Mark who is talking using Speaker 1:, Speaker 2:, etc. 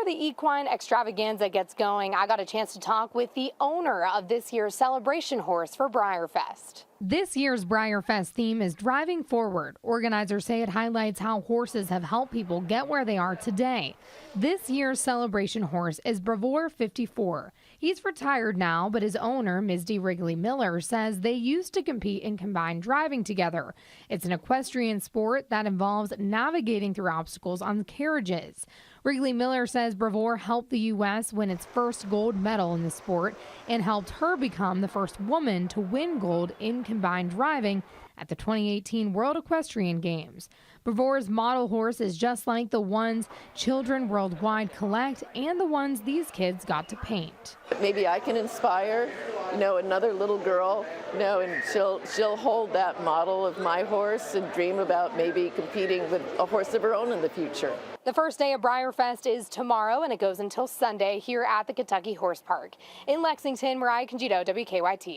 Speaker 1: before the equine extravaganza gets going, I got a chance to talk with the owner of this year's celebration horse for Breyerfest. This year's Breyerfest theme is Driving Forward. Organizers say it highlights how horses have helped people get where they are today. This year's celebration horse is Breyerfest 54. He's retired now, but his owner, Ms. D. Wrigley Miller, says they used to compete in combined driving together. It's an equestrian sport that involves navigating through obstacles on carriages. Wrigley Miller says Breyerfest helped the U.S. win its first gold medal in the sport and helped her become the first woman to win gold in combined driving at the 2018 World Equestrian Games. Breyerfest's model horse is just like the ones children worldwide collect and the ones these kids got to paint.
Speaker 2: Maybe I can inspire, another little girl, and she'll hold that model of my horse and dream about maybe competing with a horse of her own in the future.
Speaker 1: The first day of Breyerfest is tomorrow, and it goes until Sunday here at the Kentucky Horse Park. In Lexington, Mariah Congedo, WKYT.